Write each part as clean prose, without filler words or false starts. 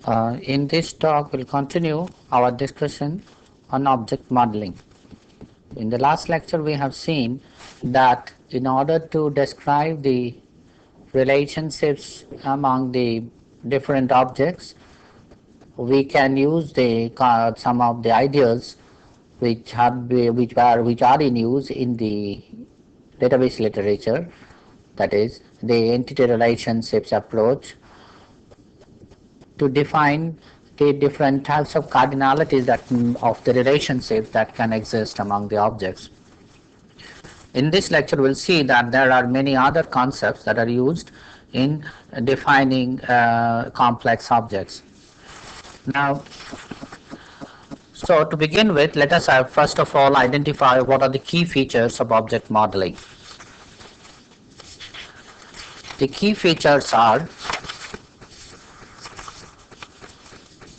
In this talk, we'll continue our discussion on object modeling. In the last lecture, we have seen that in order to describe the relationships among the different objects, we can use some of the ideas which are in use in the database literature, that is the entity relationships approach, to define the different types of cardinalities of the relationships that can exist among the objects. In this lecture, we'll see that there are many other concepts that are used in defining complex objects. Now, so to begin with, let us first of all identify what are the key features of object modeling. The key features are,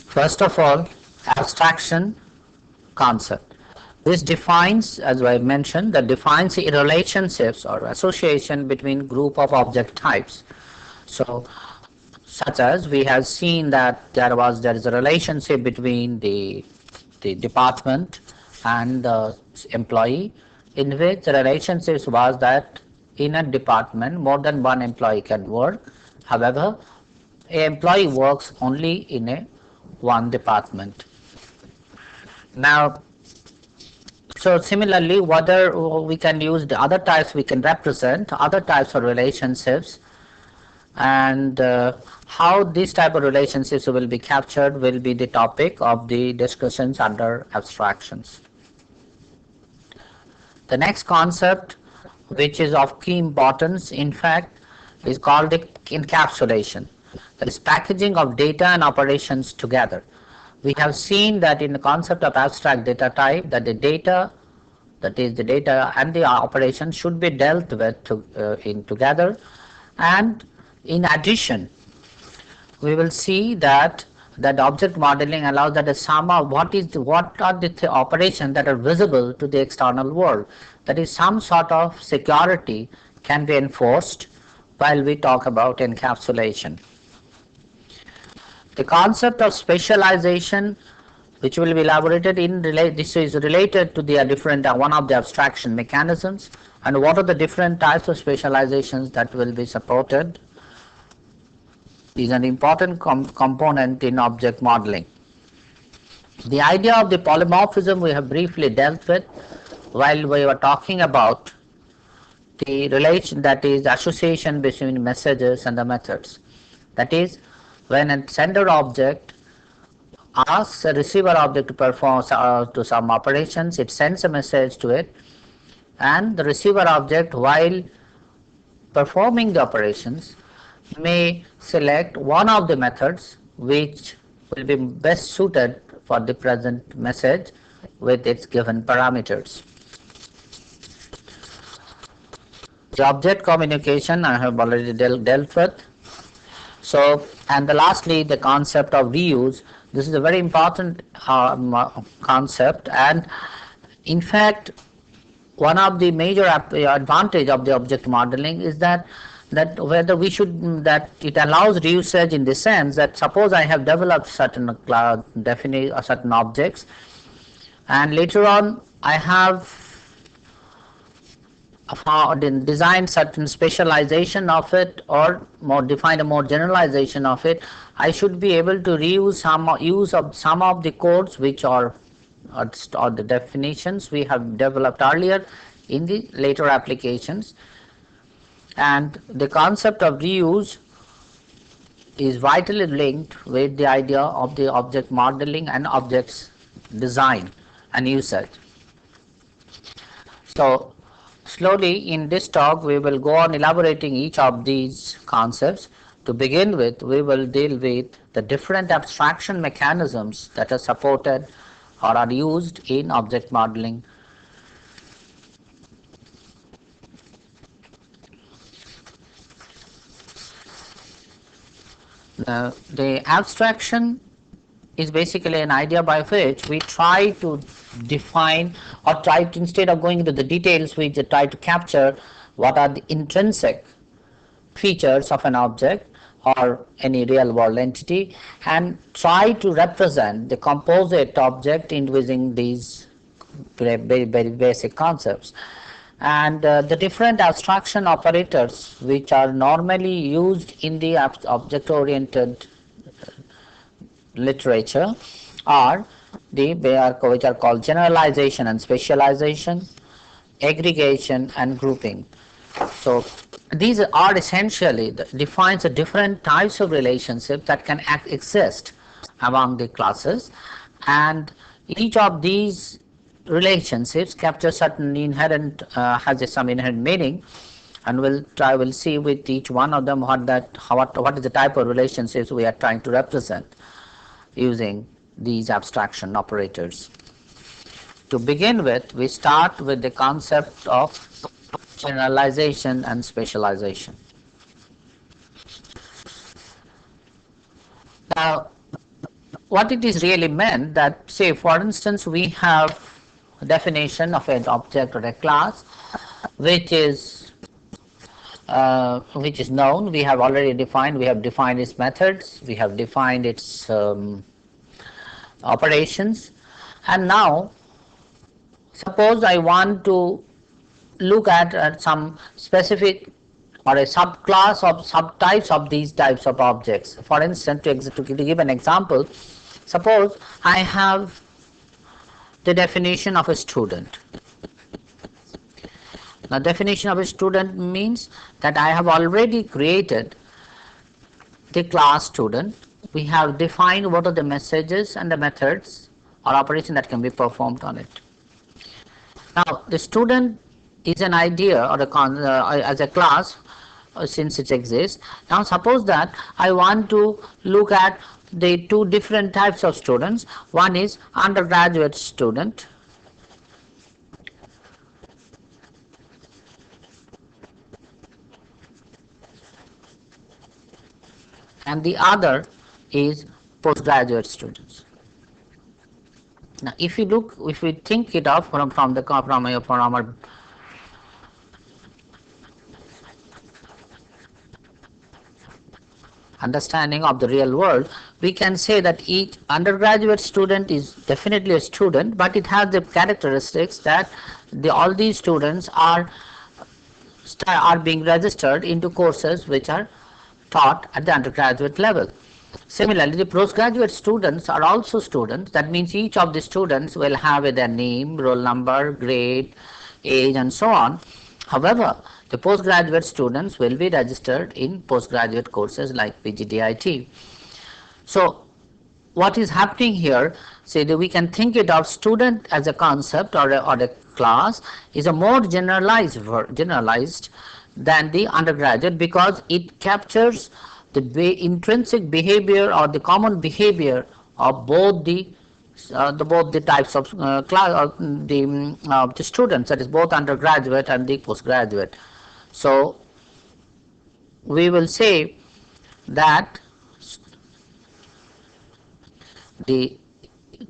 first of all, abstraction concept. This defines, as I mentioned, that defines the relationships or association between group of object types. So, such as we have seen that there is a relationship between the department and the employee, in which the relationship was that in a department more than one employee can work. However, an employee works only in one department. Now, so similarly, whether we can use the other types, we can represent other types of relationships, and how these type of relationships will be captured will be the topic of the discussions under abstractions. The next concept, which is of key importance, in fact, is called the encapsulation. That is packaging of data and operations together. We have seen that in the concept of abstract data type, that the data, that is the data and the operation, should be dealt with together. And in addition, we will see that object modeling allows that a sum of what are the operations that are visible to the external world. That is, some sort of security can be enforced while we talk about encapsulation. The concept of specialization, which will be elaborated this is related to the different one of the abstraction mechanisms, and what are the different types of specializations that will be supported, is an important component in object modeling. The idea of the polymorphism we have briefly dealt with while we were talking about the relation, that is association between messages and the methods. That is, when a sender object asks a receiver object to perform to some operations, it sends a message to it, and the receiver object, while performing the operations, may select one of the methods which will be best suited for the present message with its given parameters. The object communication I have already dealt with. So, and lastly, the concept of reuse. This is a very important concept, and in fact, one of the major advantage of the object modeling is that whether we should, that it allows reusage in the sense that suppose I have developed certain certain objects, and later on I have design certain specialization of it, or define a more generalization of it. I should be able to reuse some of the codes which are or the definitions we have developed earlier in the later applications. And the concept of reuse is vitally linked with the idea of the object modeling and objects design and usage. So, slowly in this talk we will go on elaborating each of these concepts. To begin with, we will deal with the different abstraction mechanisms that are supported or are used in object modeling. The abstraction is basically an idea by which we try to define, or try to, instead of going into the details, we try to capture what are the intrinsic features of an object, or any real world entity and try to represent the composite object using these very basic concepts. And the different abstraction operators which are normally used in the object oriented literature are which are called generalization and specialization, aggregation and grouping. So these are essentially defines the different types of relationships that can exist among the classes, and each of these relationships capture certain inherent has some inherent meaning, and we'll see with each one of them what is the type of relationships we are trying to represent using these abstraction operators. To begin with, we start with the concept of generalization and specialization. Now, what it is really meant that, say for instance, we have a definition of an object or a class which is known. We have already defined. We have defined its methods. We have defined its operations. And now, suppose I want to look at some specific or a subclass of subtypes of these types of objects. For instance, to give an example, suppose I have the definition of a student. Now, definition of a student means that I have already created the class student. We have defined what are the messages and the methods or operation that can be performed on it. Now, the student is an idea or as a class since it exists. Now, suppose that I want to look at the two different types of students. One is undergraduate student, and the other is postgraduate students. Now, if we think it of from our understanding of the real world, we can say that each undergraduate student is definitely a student, but it has the characteristics that all these students are being registered into courses which are taught at the undergraduate level. Similarly, the postgraduate students are also students. That means each of the students will have their name, roll number, grade, age and so on. However, the postgraduate students will be registered in postgraduate courses like PGDIT. So, what is happening here, say that we can think it of student as a concept or a class is a more generalized than the undergraduate, because it captures the intrinsic behavior or the common behavior of both the types of class the students, that is both undergraduate and the postgraduate. So we will say that the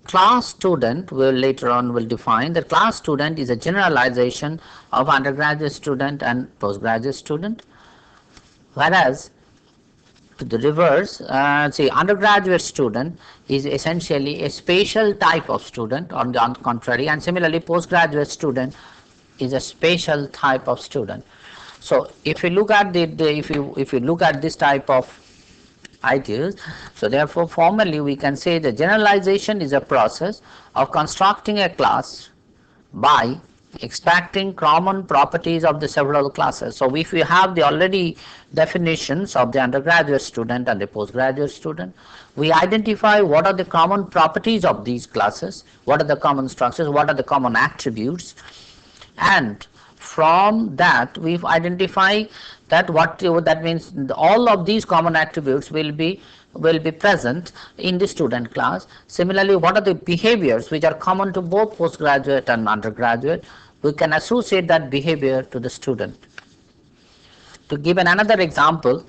class student will later on will define that class student is a generalization of undergraduate student and postgraduate student, whereas to the reverse, say undergraduate student is essentially a spatial type of student on the contrary, and similarly postgraduate student is a spatial type of student. So if you look at if you look at this type of ideas, so therefore formally we can say the generalization is a process of constructing a class by extracting common properties of the several classes. So if we have the already definitions of the undergraduate student and the postgraduate student, we identify what are the common properties of these classes, what are the common structures, what are the common attributes, and from that we identify that that means all of these common attributes will be present in the student class. Similarly, what are the behaviors which are common to both postgraduate and undergraduate, we can associate that behavior to the student. To give another example,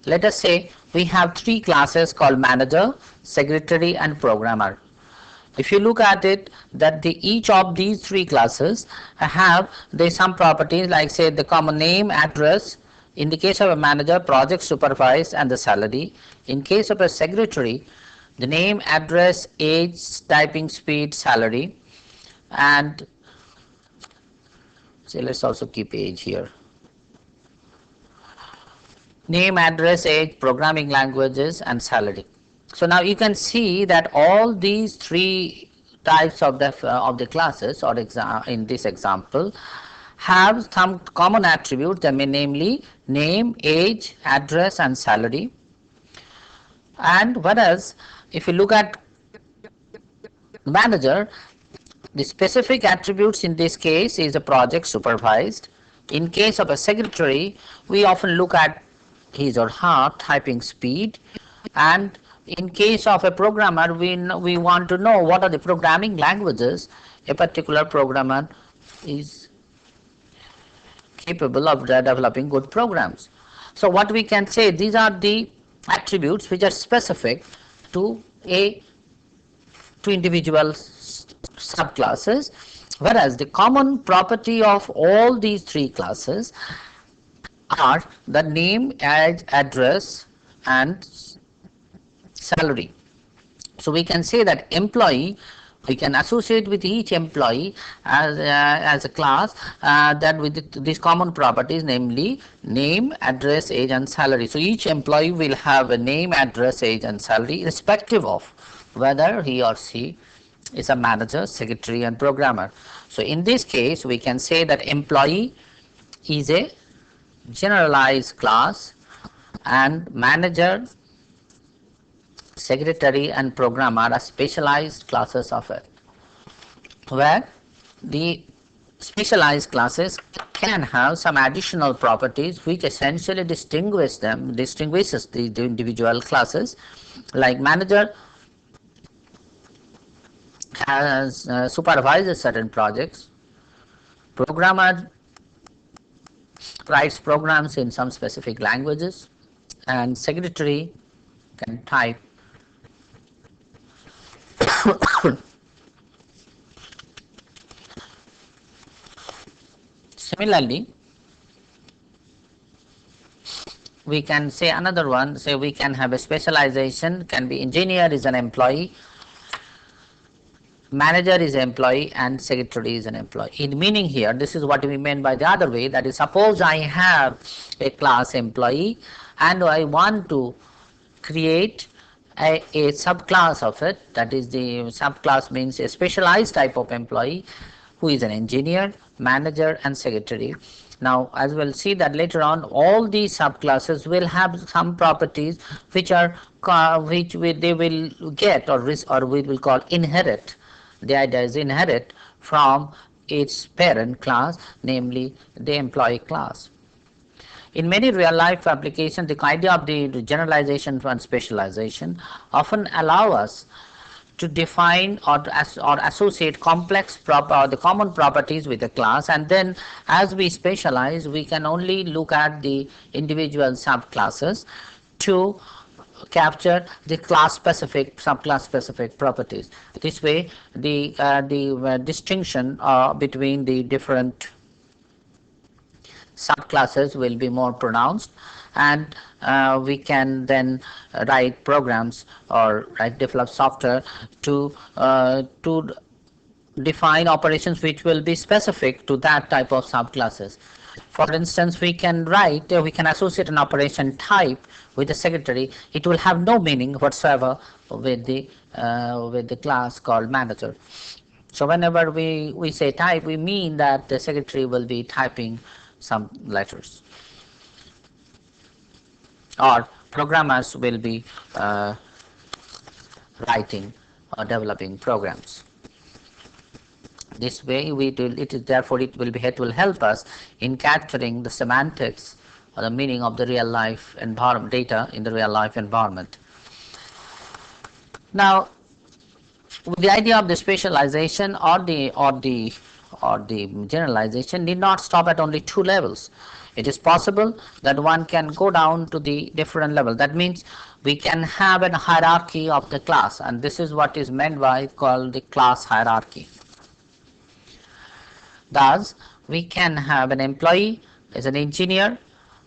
let us say we have three classes called manager, secretary and programmer. If you look at it, that each of these three classes have some properties, like say the common name, address, In the case of a manager, project supervised and the salary. In case of a secretary, the name, address, age, typing speed, salary, and so let's also keep age here. Name, address, age, programming languages, and salary. So now you can see that all these three types of the classes, or in this example, have some common attributes, namely name, age, address, and salary. And whereas if you look at manager, the specific attributes in this case is a project supervised. In case of a secretary, we often look at his or her typing speed, and in case of a programmer, we want to know what are the programming languages a particular programmer is capable of developing good programs. So what we can say, these are the attributes which are specific to individual subclasses, whereas the common property of all these three classes are the name, age, address, and salary. So we can say that employee, we can associate with each employee as a class that with these common properties, namely name, address, age, and salary. So each employee will have a name, address, age, and salary irrespective of whether he or she is a manager, secretary, and programmer. So in this case, we can say that employee is a generalized class, and manager, secretary, and programmer are specialized classes of it, where the specialized classes can have some additional properties which essentially distinguishes the individual classes. Like manager has supervises certain projects, programmer writes programs in some specific languages, and secretary can type. Similarly, we can say another one, say we can have a specialization, can be engineer is an employee, manager is an employee, and secretary is an employee. In meaning here, this is what we mean by the other way, that is, suppose I have a class employee and I want to create a subclass of it, that is, the subclass means a specialized type of employee who is an engineer, manager, and secretary. Now, as we'll see that later on, all these subclasses will have some properties which are they will get, or we will call inherit. The idea is inherit from its parent class, namely the employee class. In many real life applications, the idea of the generalization and specialization often allow us to define or associate complex the common properties with a class, and then as we specialize, we can only look at the individual subclasses to capture the class specific, subclass specific properties. This way, the distinction between the different subclasses will be more pronounced, and we can then write programs or develop software to define operations which will be specific to that type of subclasses. For instance, we can associate an operation type with the secretary. It will have no meaning whatsoever with the class called manager. So whenever we say type, we mean that the secretary will be typing some letters, or programmers will be writing or developing programs. This way, it will help us in capturing the semantics or the meaning of the real life environment, data in the real life environment. Now, with the idea of the specialization or the generalization need not stop at only two levels. It is possible that one can go down to the different level. That means we can have a hierarchy of the class, and this is what is meant by called the class hierarchy. Thus, we can have an employee as an engineer,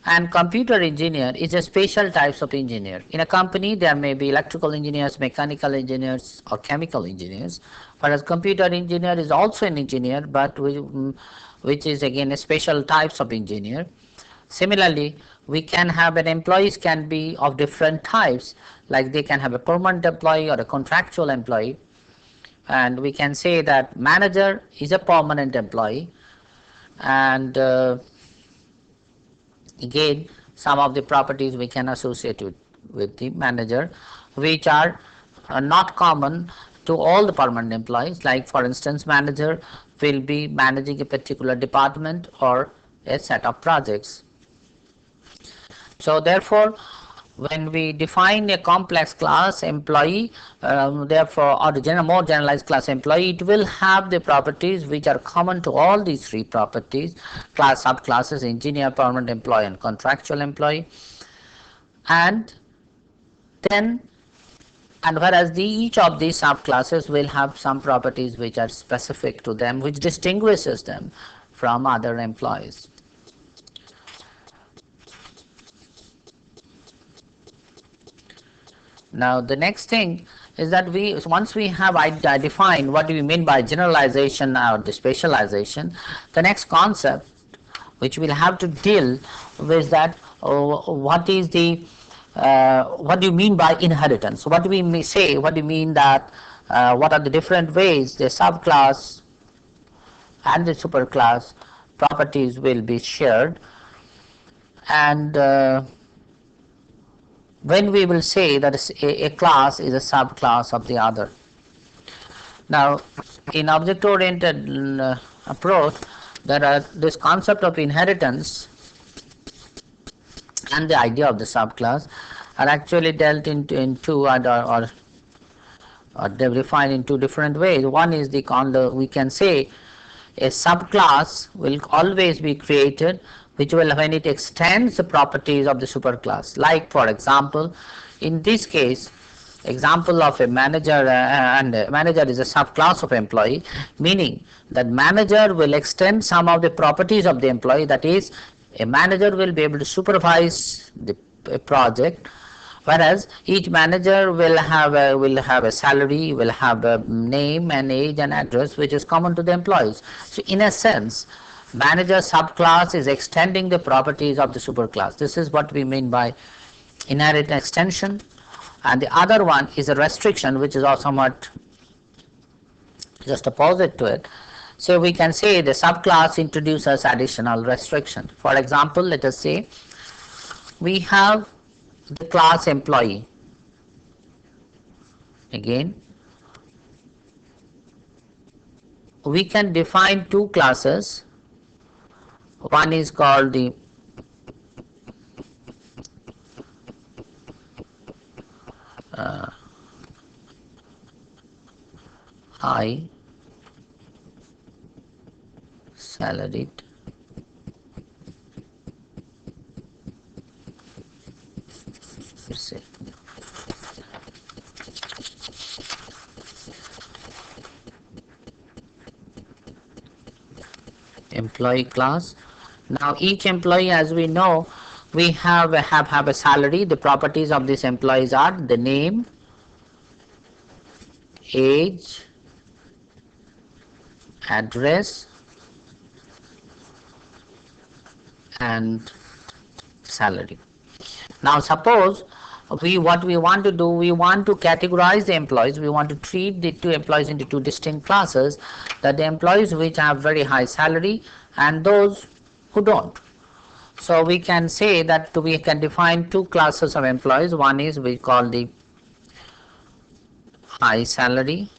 And computer engineer is a special types of engineer. In a company, there may be electrical engineers, mechanical engineers, or chemical engineers. Whereas computer engineer is also an engineer, but which is again a special types of engineer. Similarly, we can have an employees can be of different types, like they can have a permanent employee or a contractual employee. And we can say that manager is a permanent employee, and again some of the properties we can associate with the manager, which are not common to all the permanent employees. Like for instance, manager will be managing a particular department or a set of projects. So therefore, when we define a complex class employee, therefore, or the more generalized class employee, it will have the properties which are common to all these three properties: class, subclasses, engineer, permanent employee, and contractual employee. And then, and whereas each of these subclasses will have some properties which are specific to them, which distinguishes them from other employees. Now the next thing is that once we have defined what do we mean by generalization or the specialization, the next concept which we'll have to deal with that what is the what do you mean by inheritance? What do we say? What do you mean that what are the different ways the subclass and the superclass properties will be shared, and when we will say that a class is a subclass of the other. Now, in object-oriented approach, there are this concept of inheritance and the idea of the subclass are actually dealt into in two or they're defined in two different ways. One is we can say a subclass will always be created which will, when it extends the properties of the superclass. Like for example, in this case, example of a manager, and a manager is a subclass of employee, meaning that manager will extend some of the properties of the employee. That is, a manager will be able to supervise the project, whereas each manager will have a salary, will have a name and age and address which is common to the employees. So in a sense, manager subclass is extending the properties of the superclass. This is what we mean by inherent extension. And the other one is a restriction, which is also somewhat just opposite to it. So we can say the subclass introduces additional restriction. For example, let us say we have the class employee. Again, we can define two classes. One is called the high salaried employee class. Now each employee, as we know, we have a salary. The properties of these employees are the name, age, address, and salary. Now suppose what we want to do, we want to categorize the employees. We want to treat the two employees into two distinct classes, that the employees which have very high salary and those who don't. So we can say that we can define two classes of employees. One is we call the high salary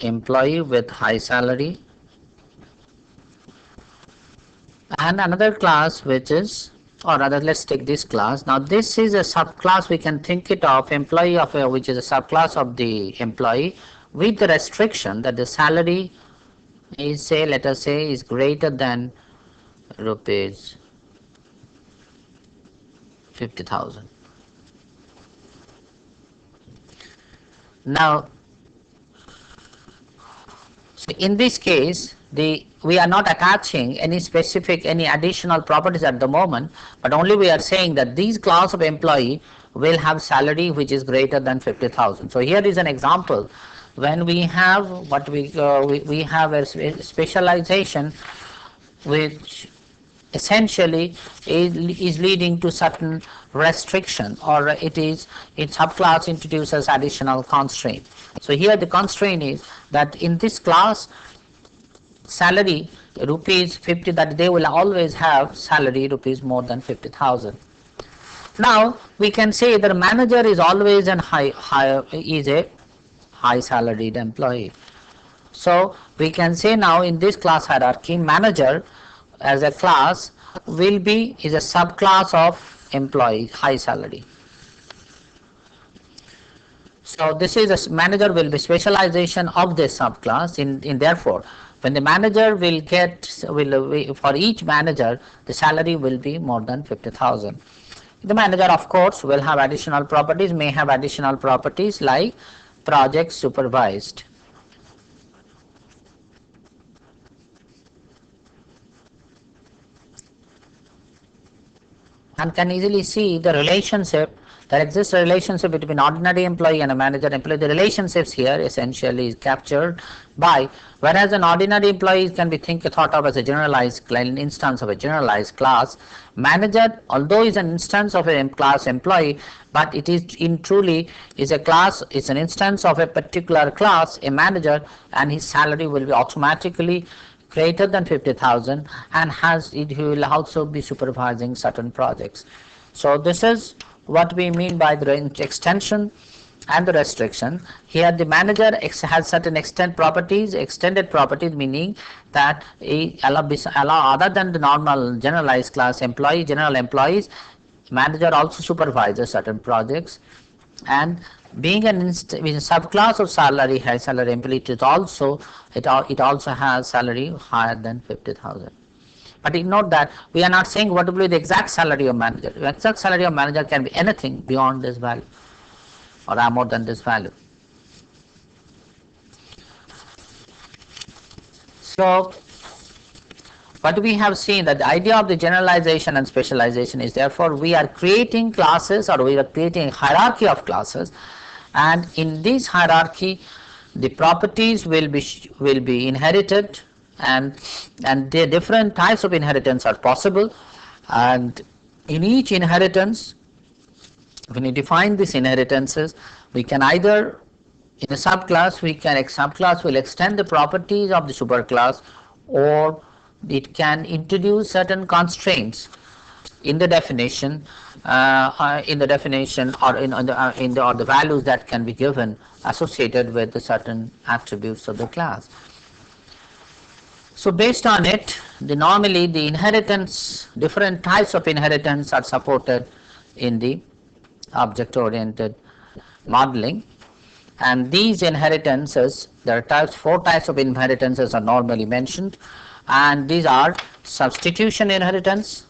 employee with high salary, and another class which is, or rather let's take this class. Now this is a subclass, we can think it of employee of a, which is a subclass of the employee with the restriction that the salary is, say, let us say, is greater than rupees 50,000. Now, so in this case, we are not attaching any additional properties at the moment, but only we are saying that these class of employee will have salary which is greater than 50,000. So here is an example when we have we have a specialization which essentially is leading to certain restriction, or its subclass introduces additional constraint. So here the constraint is that in this class salary rupees 50, that they will always have salary rupees more than 50,000. Now we can say that manager is always a high salaried employee. So we can say now in this class hierarchy, manager as a class is a subclass of employee high salary. So this is a manager will be specialization of this subclass. In therefore, when the manager will get for each manager the salary will be more than 50,000. The manager of course will have additional properties, may have additional properties like project supervised. And can easily see the relationship. There exists a relationship between ordinary employee and a manager employee. The relationships here essentially is captured by, whereas an ordinary employee can be thought of as a generalized instance of a generalized class, manager although is an instance of a class employee, but it is truly is a class, is an instance of a particular class, a manager, and his salary will be automatically greater than 50,000, and he will also be supervising certain projects. So this is what we mean by the extension and the restriction. Here the manager has certain extended properties meaning that allow other than the normal generalized class employee, general employees, manager also supervises certain projects, and being a subclass of high salary employee, it also has salary higher than 50,000. But note that we are not saying what will be the exact salary of manager. The exact salary of manager can be anything beyond this value or more than this value. So what we have seen that the idea of the generalization and specialization is, therefore we are creating classes, or we are creating a hierarchy of classes, and in this hierarchy the properties will be inherited, and the different types of inheritance are possible, and in each inheritance when we define these inheritances, we can either in a subclass subclass will extend the properties of the superclass, or it can introduce certain constraints in the definition or in the values that can be given associated with the certain attributes of the class. So based on it, normally the inheritance, different types of inheritance are supported in the object oriented modeling, and these inheritances, there are 4 types of inheritances are normally mentioned, and these are substitution inheritance,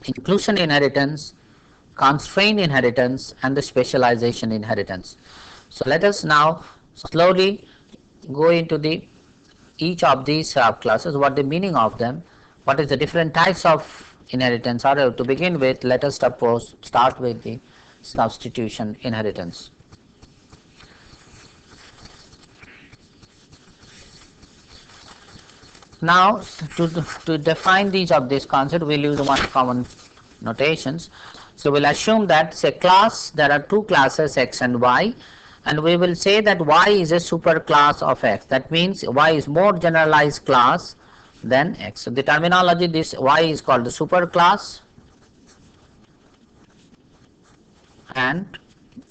inclusion inheritance, constraint inheritance, and the specialization inheritance. So let us now slowly go into each of these subclasses, what the meaning of them, what is the different types of inheritance are. To begin with, let us start with the substitution inheritance. Now to define these concept, we'll use one common notations. So we'll assume that say class, there are 2 classes X and Y, and we will say that Y is a superclass of X. That means Y is more generalized class than X. So the terminology, this Y is called the superclass and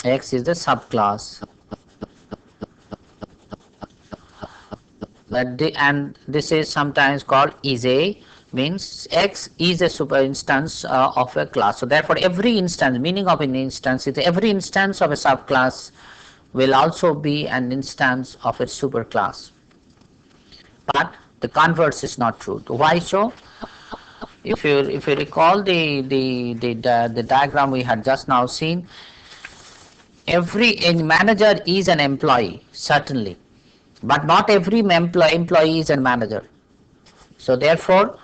X is the subclass. And this is sometimes called means X is a super instance of a class. So therefore every instance, meaning of an instance is every instance of a subclass will also be an instance of a superclass. But the converse is not true. Why so? If you recall the diagram we had just now seen, every manager is an employee, certainly, but not every employee is a manager. So therefore,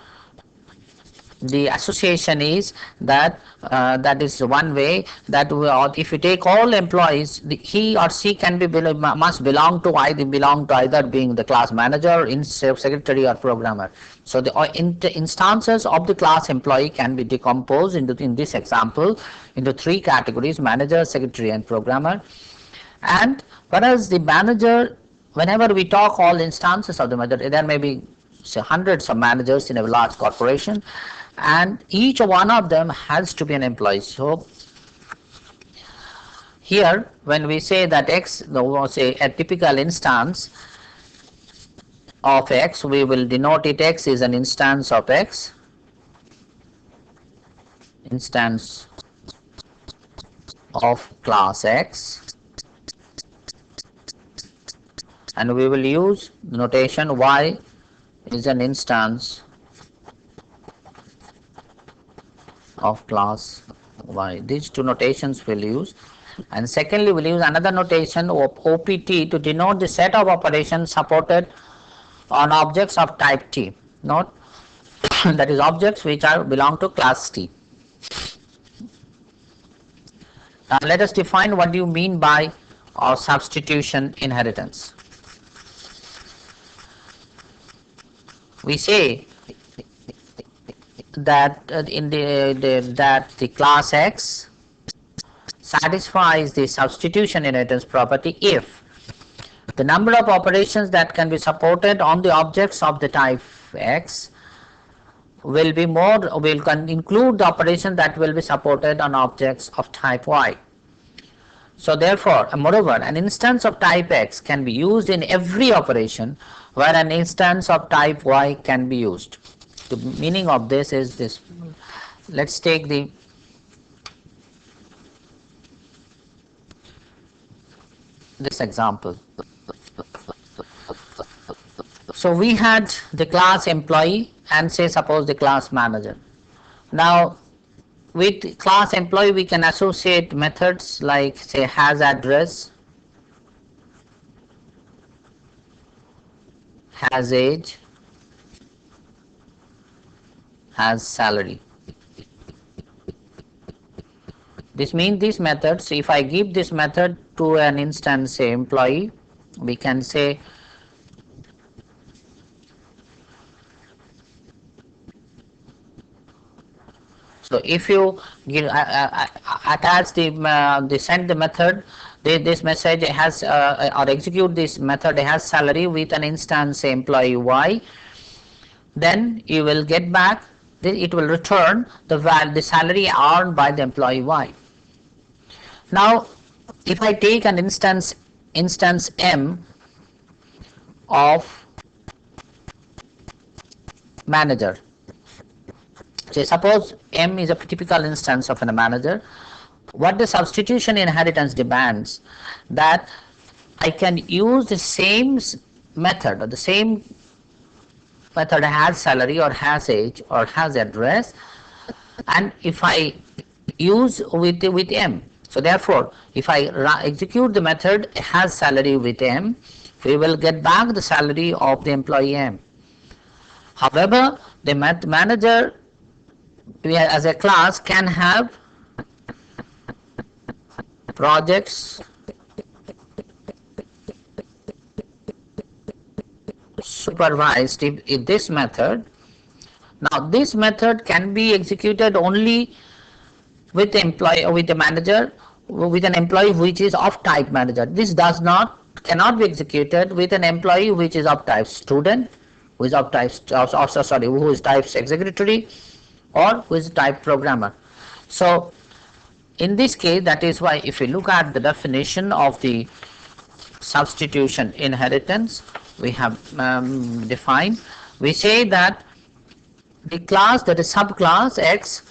the association is that that is one way that if you take all employees, he or she can be must belong to either being the class manager, secretary, or programmer. So the instances of the class employee can be decomposed in this example into three categories: manager, secretary, and programmer. And whereas the manager, whenever we talk all instances of the manager, there may be say hundreds of managers in a large corporation, and each one of them has to be an employee. So here when we say that X, say a typical instance of X, we will denote it X is an instance of X, instance of class X, and we will use the notation Y is an instance of class Y. These two notations we'll use. And secondly, we'll use another notation of OPT to denote the set of operations supported on objects of type T. Note that is objects which belong to class T. Now let us define what do you mean by substitution inheritance. We say that the class X satisfies the substitution inheritance property if the number of operations that can be supported on the objects of the type X will include the operation that will be supported on objects of type Y. So therefore, moreover, an instance of type X can be used in every operation where an instance of type Y can be used. The meaning of this is this. Let's take this example. So we had the class employee and say suppose the class manager. Now with class employee we can associate methods like say has address, has age, has salary. This means these methods, if I give this method to an instance say employee, we can say so if you give, attach send the method, this message has or execute this method has salary with an instance say employee Y, then you will get back, it will return the salary earned by the employee Y. Now if I take an instance M of manager, say suppose M is a typical instance of a manager, what the substitution inheritance demands that I can use the same method or the same method has salary or has age or has address, and if I use with M. So therefore if I execute the method has salary with M, we will get back the salary of the employee M. However, the manager as a class can have projects supervised in this method. Now this method can be executed only with the employee or with the manager with an employee which is of type manager. This cannot be executed with an employee which is of type student, who is of type who is type secretary, or who is type programmer. So in this case, that is why if you look at the definition of the substitution inheritance we have defined, we say that the class, that is subclass X,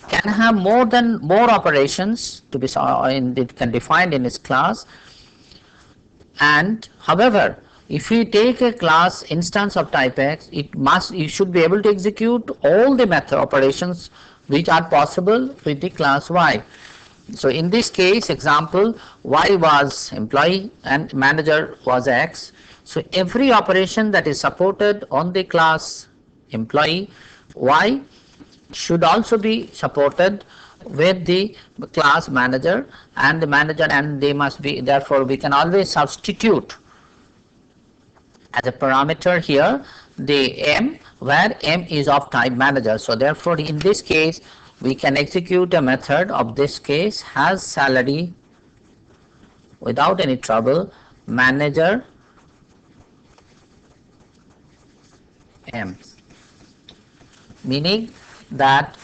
can have more operations to be it can defined in its class, and however if you take a class instance of type X, you should be able to execute all the method operations which are possible with the class Y. So in this case example, y was employee and manager was x. So every operation that is supported on the class employee y should also be supported with the class manager and the manager, and they must be, therefore we can always substitute as a parameter here the m, where m is of type manager. So therefore in this case we can execute a method of this case has salary without any trouble manager m, meaning that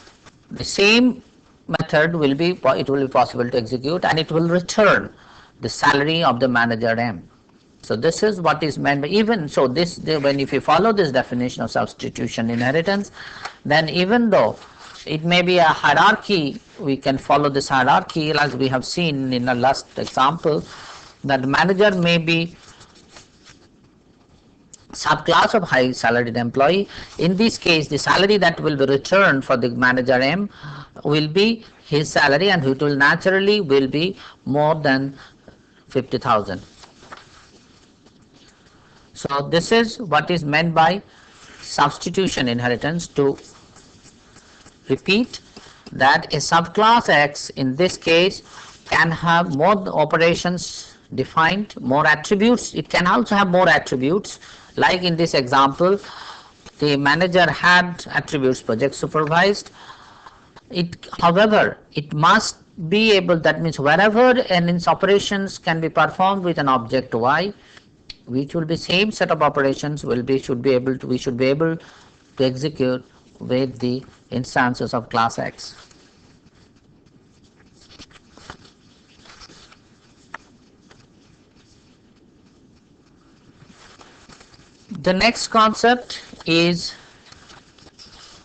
the same method will be possible to execute and it will return the salary of the manager m. So this is what is meant by, even so this, when if you follow this definition of substitution inheritance, then even though it may be a hierarchy, we can follow this hierarchy as we have seen in the last example, that manager may be subclass of high salaried employee. In this case the salary that will be returned for the manager m will be his salary, and it will naturally will be more than 50,000. So this is what is meant by substitution inheritance. To repeat, that a subclass X in this case can have more operations defined, more attributes. It can also have more attributes, like in this example the manager had attributes project supervised. It, however, it must be able, that means wherever and its operations can be performed with an object y, which will be same set of operations will be we should be able to execute with the instances of class X. The next concept is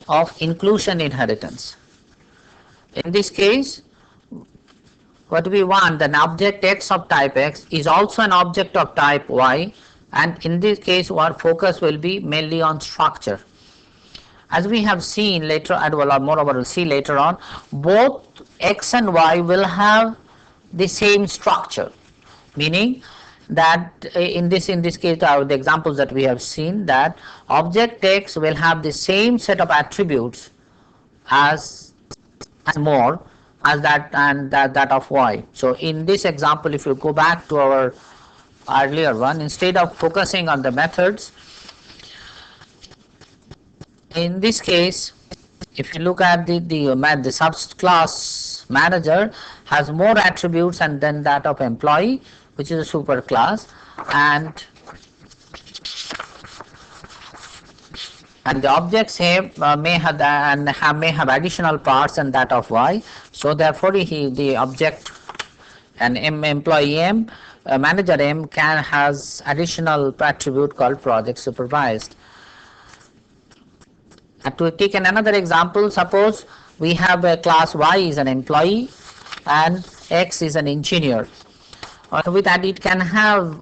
of inclusion inheritance. In this case, what we want, an object X of type X is also an object of type Y, and in this case our focus will be mainly on structure. As we have seen later, and moreover we'll see later on, both X and Y will have the same structure, meaning that in this case the examples that we have seen, that object X will have the same set of attributes as more as that and that of y. So in this example, if you go back to our earlier one, instead of focusing on the methods, in this case if you look at the subclass manager has more attributes and then that of employee, which is a super class, and the objects may have additional parts and that of y. So therefore the object an employee m, manager m has additional attribute called project supervised. And to take another example, suppose we have a class y is an employee and x is an engineer. With that it can have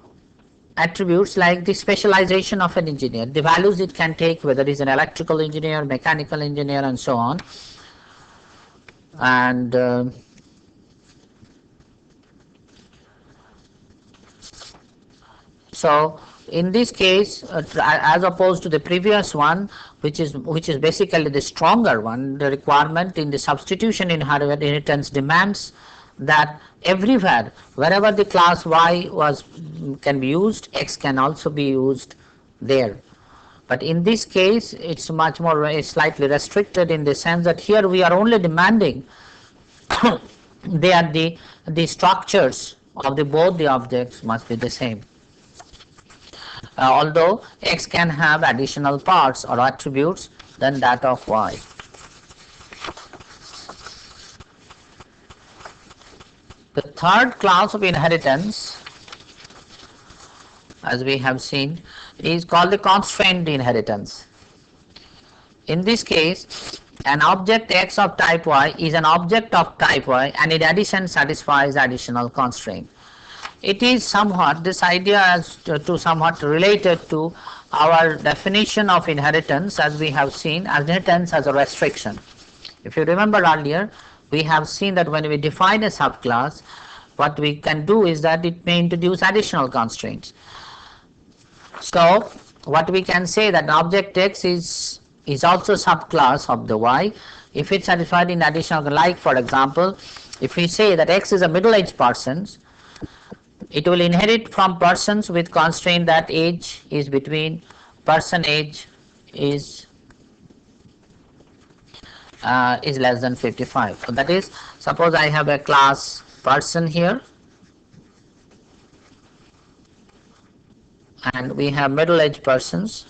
attributes like the specialization of an engineer, the values it can take, whether it is an electrical engineer, mechanical engineer, and so on. And so in this case, as opposed to the previous one, which is basically the stronger one, the requirement in the substitution inheritance demands that everywhere wherever the class y can be used, x can also be used there. But in this case it's much more slightly restricted in the sense that here we are only demanding the structures of both the objects must be the same. Although x can have additional parts or attributes than that of y. The third class of inheritance, as we have seen, is called the constrained inheritance. In this case, an object x of type y is an object of type y, and in addition satisfies additional constraint. It is somewhat, this idea as to somewhat related to our definition of inheritance, as we have seen inheritance as a restriction. If you remember earlier, we have seen that when we define a subclass, what we can do is that it may introduce additional constraints. So what we can say that object X is also subclass of the Y if it's satisfied in additional, like for example, if we say that X is a middle-aged person, it will inherit from persons with constraint that age is between person age is less than 55. So that is, suppose I have a class person here, and we have middle-aged persons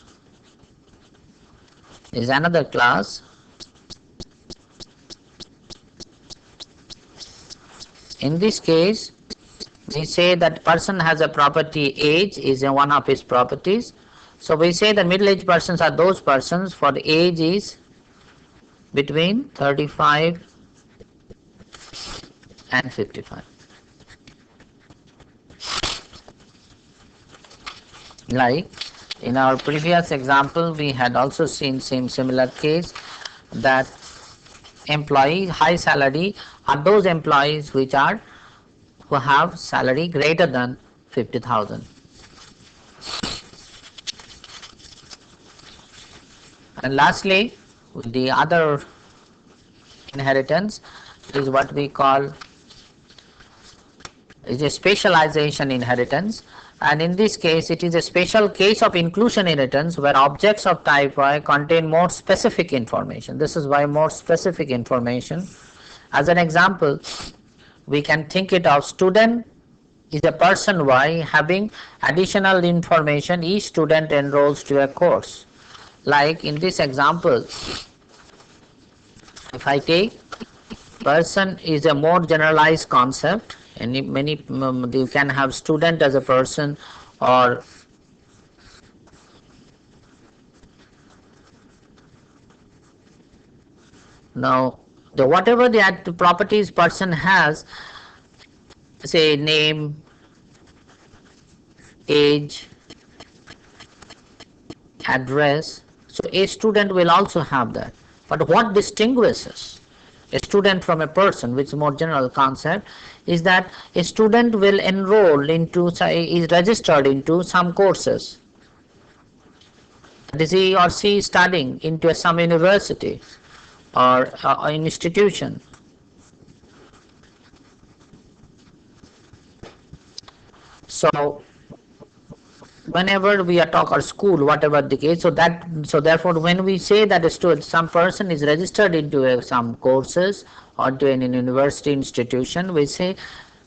is another class. In this case, we say that person has a property age is one of his properties. So we say that middle-aged persons are those persons for the age is between 35 and 55. Like in our previous example, we had also seen same similar case that employee high salary are those employees who have salary greater than 50,000. And lastly, the other inheritance is what we call is a specialization inheritance, and in this case it is a special case of inclusion inheritance where objects of type Y contain more specific information. This is why more specific information. As an example, we can think it of student is a person Y having additional information each student enrolls to a course. Like in this example, if I take person is a more generalized concept, and many you can have student as a person, or now the whatever the properties person has, say name, age, address, so a student will also have that. But what distinguishes a student from a person, which is a more general concept, is that a student will enroll into, is registered into some courses. That is, he or she is studying into some university or an institution. So whenever we are talking school, whatever the case, so therefore when we say that a student, some person is registered into some courses or to an university institution, we say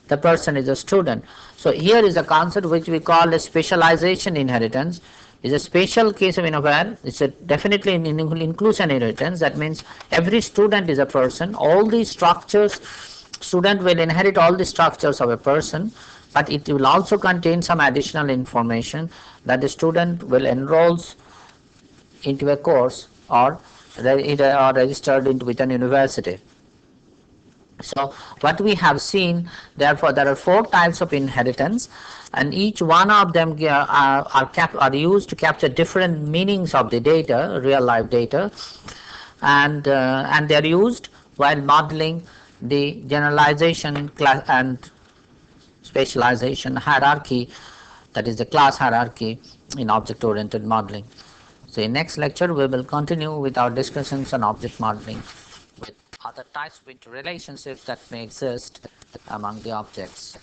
the person is a student. So here is a concept which we call a specialization inheritance. Is a special case of where it's a definitely an inclusion inheritance. That means every student is a person. All these structures, student will inherit all the structures of a person, but it will also contain some additional information that the student will enroll into a course or registered into with an university. So what we have seen, therefore there are 4 types of inheritance, and each one of them are used to capture different meanings of the data, real life data, and they are used while modeling the generalization class and specialization hierarchy, that is the class hierarchy in object oriented modeling. So in next lecture we will continue with our discussions on object modeling with other types with relationships that may exist among the objects.